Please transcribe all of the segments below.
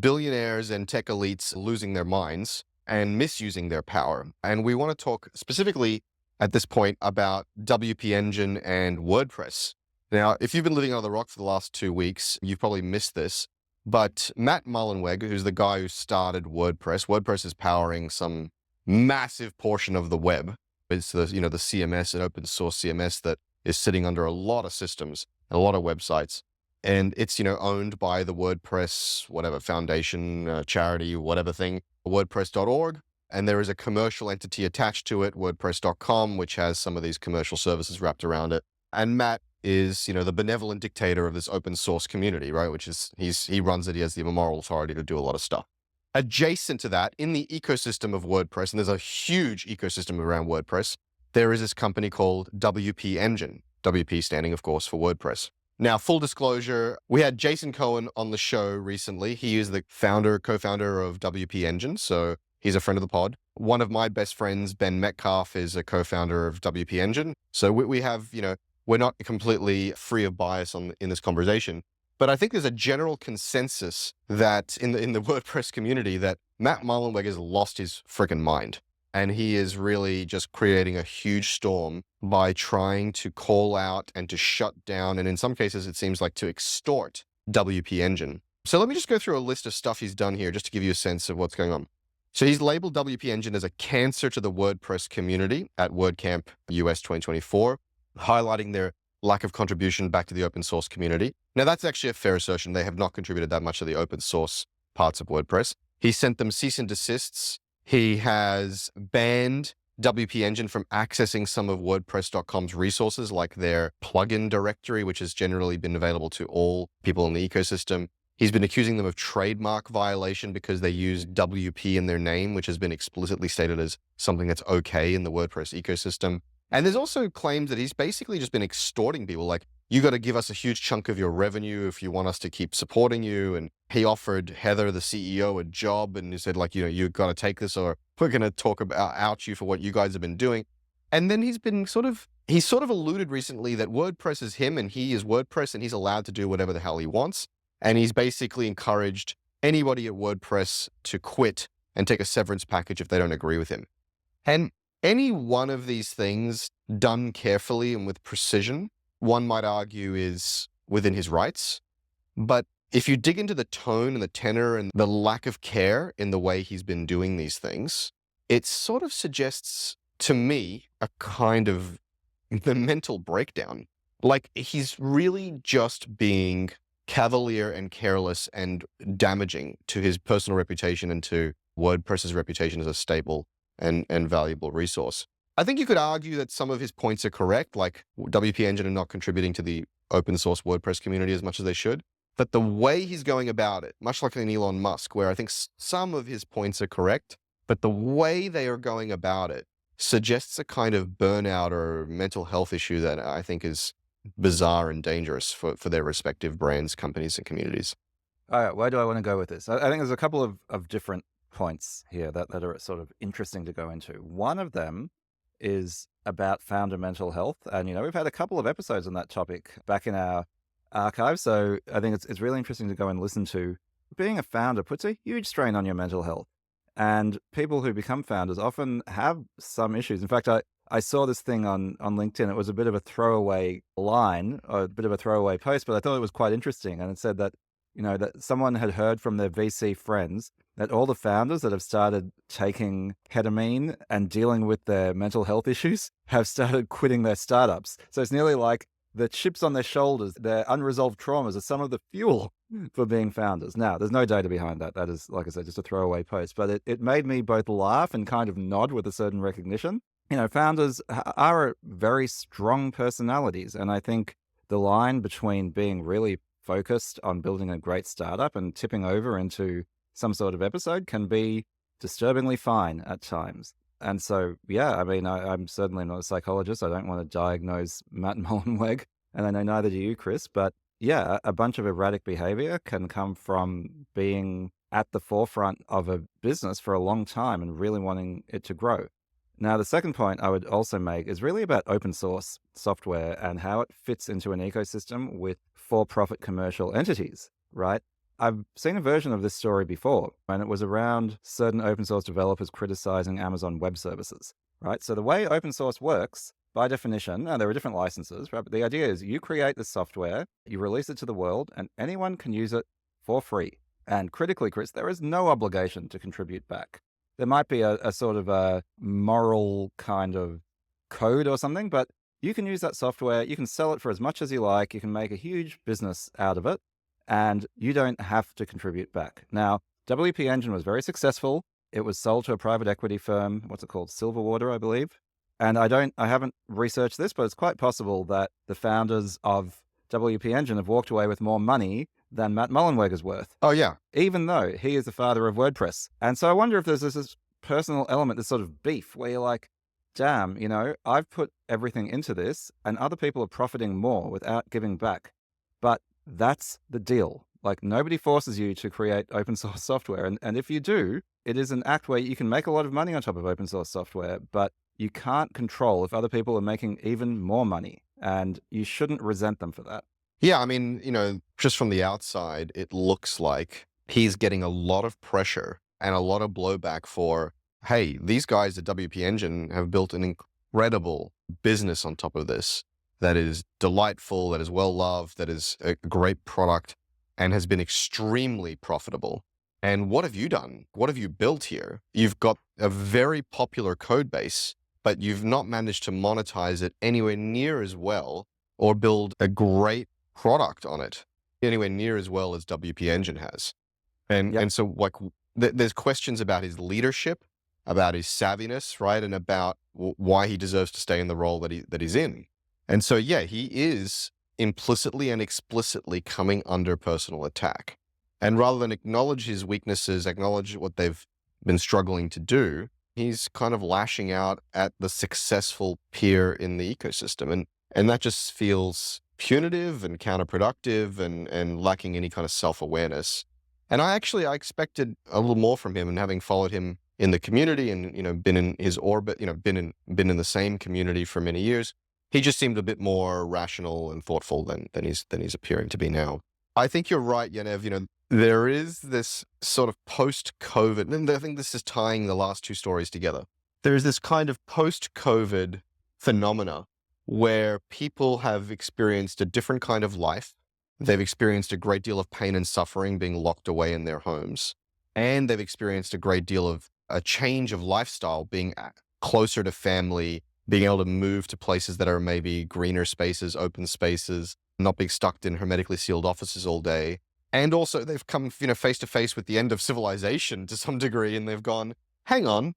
billionaires and tech elites losing their minds and misusing their power. And we want to talk specifically at this point about WP Engine and WordPress. Now, if you've been living under the rock for the last 2 weeks, you've probably missed this. But Matt Mullenweg, who's the guy who started WordPress, WordPress is powering some massive portion of the web. It's the CMS, an open source CMS that is sitting under a lot of systems and a lot of websites. And it's, owned by the WordPress, whatever foundation, charity, whatever thing, WordPress.org. And there is a commercial entity attached to it, WordPress.com, which has some of these commercial services wrapped around it. And Matt is, the benevolent dictator of this open source community, right? Which is, he runs it. He has the moral authority to do a lot of stuff. Adjacent to that, in the ecosystem of WordPress, and there's a huge ecosystem around WordPress, there is this company called WP Engine, WP standing, of course, for WordPress. Now, full disclosure, we had Jason Cohen on the show recently. He is the co-founder of WP Engine, so he's a friend of the pod. One of my best friends, Ben Metcalf, is a co-founder of WP Engine. So we have, we're not completely free of bias in this conversation. But I think there's a general consensus that in the WordPress community that Matt Mullenweg has lost his freaking mind. And he is really just creating a huge storm by trying to call out and to shut down, and in some cases, it seems like to extort WP Engine. So let me just go through a list of stuff he's done here just to give you a sense of what's going on. So he's labeled WP Engine as a cancer to the WordPress community at WordCamp US 2024, highlighting their lack of contribution back to the open source community. Now, that's actually a fair assertion. They have not contributed that much to the open source parts of WordPress. He sent them cease and desists. He has banned WP Engine from accessing some of WordPress.com's resources, like their plugin directory, which has generally been available to all people in the ecosystem. He's been accusing them of trademark violation because they use WP in their name, which has been explicitly stated as something that's okay in the WordPress ecosystem. And there's also claims that he's basically just been extorting people, like, you got to give us a huge chunk of your revenue if you want us to keep supporting you. And he offered Heather, the CEO, a job, and he said, like, you've got to take this or we're going to talk about out you for what you guys have been doing. And then he's sort of alluded recently that WordPress is him and he is WordPress and he's allowed to do whatever the hell he wants. And he's basically encouraged anybody at WordPress to quit and take a severance package if they don't agree with him. And any one of these things done carefully and with precision, one might argue is within his rights. But if you dig into the tone and the tenor and the lack of care in the way he's been doing these things, it sort of suggests to me a kind of the mental breakdown. Like, he's really just being cavalier and careless and damaging to his personal reputation and to WordPress's reputation as a stable and valuable resource. I think you could argue that some of his points are correct, like WP Engine are not contributing to the open source WordPress community as much as they should. But the way he's going about it, much like an Elon Musk, where I think some of his points are correct, but the way they are going about it suggests a kind of burnout or mental health issue that I think is bizarre and dangerous for their respective brands, companies, and communities. All right, where do I want to go with this? I think there's a couple of different points here that are sort of interesting to go into. One of them is about founder mental health. And, we've had a couple of episodes on that topic back in our archive. So I think it's really interesting to go and listen to. Being a founder puts a huge strain on your mental health. And people who become founders often have some issues. In fact, I saw this thing on LinkedIn. It was a bit of a throwaway line, or a bit of a throwaway post, but I thought it was quite interesting. And it said that, that someone had heard from their VC friends that all the founders that have started taking ketamine and dealing with their mental health issues have started quitting their startups. So it's nearly like the chips on their shoulders, their unresolved traumas are some of the fuel for being founders. Now, there's no data behind that. That is, like I said, just a throwaway post. But it made me both laugh and kind of nod with a certain recognition. Founders are very strong personalities. And I think the line between being really focused on building a great startup and tipping over into some sort of episode can be disturbingly fine at times. And so, yeah, I mean, I'm certainly not a psychologist. I don't want to diagnose Matt Mullenweg, and I know neither do you, Chris. But yeah, a bunch of erratic behavior can come from being at the forefront of a business for a long time and really wanting it to grow. Now, the second point I would also make is really about open source software and how it fits into an ecosystem with for-profit commercial entities, right? I've seen a version of this story before, and it was around certain open source developers criticizing Amazon Web Services, right? So the way open source works, by definition, and there are different licenses, right? But the idea is you create the software, you release it to the world, and anyone can use it for free. And critically, Chris, there is no obligation to contribute back. There might be a sort of a moral kind of code or something, but you can use that software, you can sell it for as much as you like, you can make a huge business out of it, and you don't have to contribute back. Now, WP Engine was very successful. It was sold to a private equity firm, what's it called? Silverwater, I believe. And I haven't researched this, but it's quite possible that the founders of WP Engine have walked away with more money than Matt Mullenweg is worth. Oh, yeah. Even though he is the father of WordPress. And so I wonder if there's this personal element, this sort of beef where you're like, damn, I've put everything into this and other people are profiting more without giving back. But that's the deal. Like, nobody forces you to create open source software. And if you do, it is an act where you can make a lot of money on top of open source software, but you can't control if other people are making even more money, and you shouldn't resent them for that. Yeah, I mean, just from the outside, it looks like he's getting a lot of pressure and a lot of blowback for, hey, these guys at WP Engine have built an incredible business on top of this that is delightful, that is well-loved, that is a great product, and has been extremely profitable. And what have you done? What have you built here? You've got a very popular code base, but you've not managed to monetize it anywhere near as well or build a great product on it anywhere near as well as WP Engine has. And so like there's questions about his leadership, about his savviness, right? And about why he deserves to stay in the role that he's in. And so, yeah, he is implicitly and explicitly coming under personal attack. And rather than acknowledge his weaknesses, acknowledge what they've been struggling to do, he's kind of lashing out at the successful peer in the ecosystem. And that just feels punitive and counterproductive and lacking any kind of self-awareness. And I expected a little more from him, and having followed him in the community and, been in his orbit, been in the same community for many years, he just seemed a bit more rational and thoughtful than he's appearing to be now. I think you're right, Yaniv. There is this sort of post-COVID, and I think this is tying the last two stories together. There's this kind of post-COVID phenomena where people have experienced a different kind of life. They've experienced a great deal of pain and suffering being locked away in their homes. And they've experienced a great deal of a change of lifestyle, being closer to family, being able to move to places that are maybe greener spaces, open spaces, not being stuck in hermetically sealed offices all day. And also they've come, face to face with the end of civilization to some degree, and they've gone, hang on,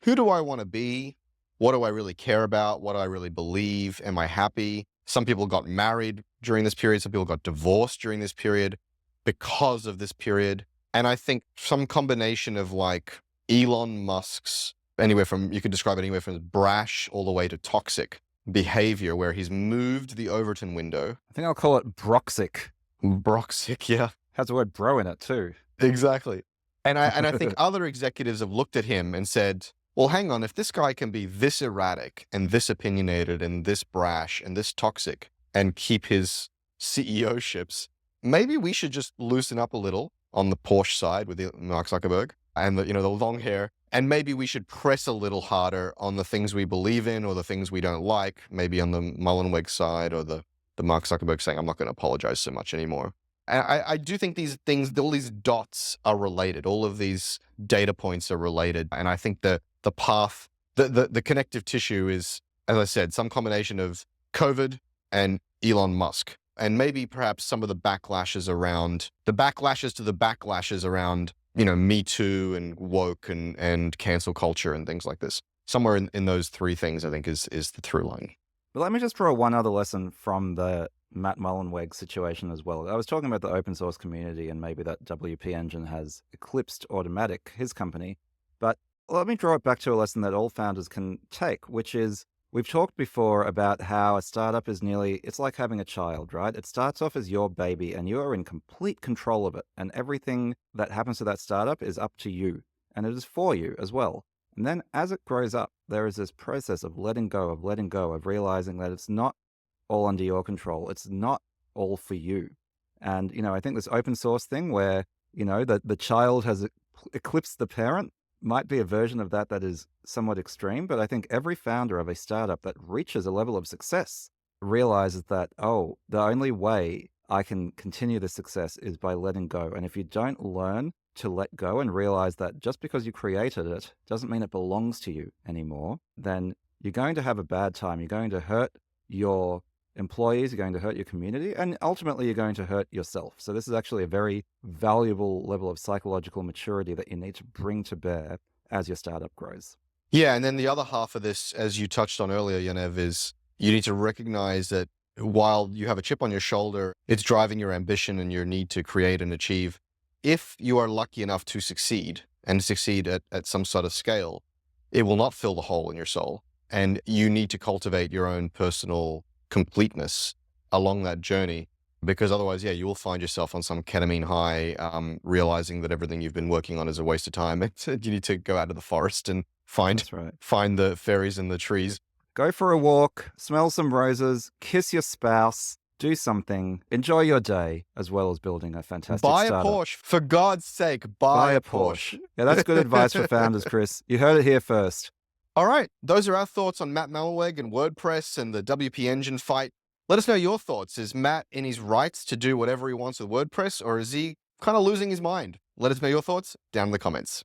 who do I want to be? What do I really care about? What do I really believe? Am I happy? Some people got married during this period. Some people got divorced during this period because of this period. And I think some combination of like Elon Musk's you could describe it anywhere from brash all the way to toxic behavior, where he's moved the Overton window. I think I'll call it broxic. Broxic, yeah. Has the word bro in it too. Exactly. And I think other executives have looked at him and said, well, hang on, if this guy can be this erratic and this opinionated and this brash and this toxic and keep his CEO-ships, maybe we should just loosen up a little on the Porsche side with Mark Zuckerberg and the long hair. And maybe we should press a little harder on the things we believe in or the things we don't like, maybe on the Mullenweg side or the Mark Zuckerberg saying, I'm not going to apologize so much anymore. And I do think these things, all these dots are related. All of these data points are related. And I think the path, the connective tissue is, as I said, some combination of COVID and Elon Musk. And maybe perhaps some of the backlashes to the backlashes around, Me Too and woke and cancel culture and things like this. Somewhere in those three things, I think, is the through line. But let me just draw one other lesson from the Matt Mullenweg situation as well. I was talking about the open source community and maybe that WP Engine has eclipsed Automatic, his company. But let me draw it back to a lesson that all founders can take, which is, we've talked before about how a startup is it's like having a child, right? It starts off as your baby and you are in complete control of it. And everything that happens to that startup is up to you. And it is for you as well. And then as it grows up, there is this process of letting go, of realizing that it's not all under your control. It's not all for you. And, I think this open source thing where, the child has eclipsed the parent might be a version of that is somewhat extreme. But I think every founder of a startup that reaches a level of success realizes that, oh, the only way I can continue the success is by letting go. And if you don't learn to let go and realize that just because you created it doesn't mean it belongs to you anymore, then you're going to have a bad time. You're going to hurt your employees, you're going to hurt your community, and ultimately you're going to hurt yourself. So this is actually a very valuable level of psychological maturity that you need to bring to bear as your startup grows. Yeah, and then the other half of this, as you touched on earlier, Yaniv, is you need to recognize that while you have a chip on your shoulder, it's driving your ambition and your need to create and achieve. If you are lucky enough to succeed and succeed at some sort of scale, it will not fill the hole in your soul. And you need to cultivate your own personal completeness along that journey, because otherwise, yeah, you will find yourself on some ketamine high, realizing that everything you've been working on is a waste of time. You need to go out of the forest and find the fairies in the trees. Go for a walk, smell some roses, kiss your spouse, do something, enjoy your day, as well as building a fantastic Buy startup. a Porsche. For God's sake, buy a Porsche. Yeah, that's good advice for founders, Chris. You heard it here first. All right. Those are our thoughts on Matt Mullenweg and WordPress and the WP Engine fight. Let us know your thoughts. Is Matt in his rights to do whatever he wants with WordPress, or is he kind of losing his mind? Let us know your thoughts down in the comments.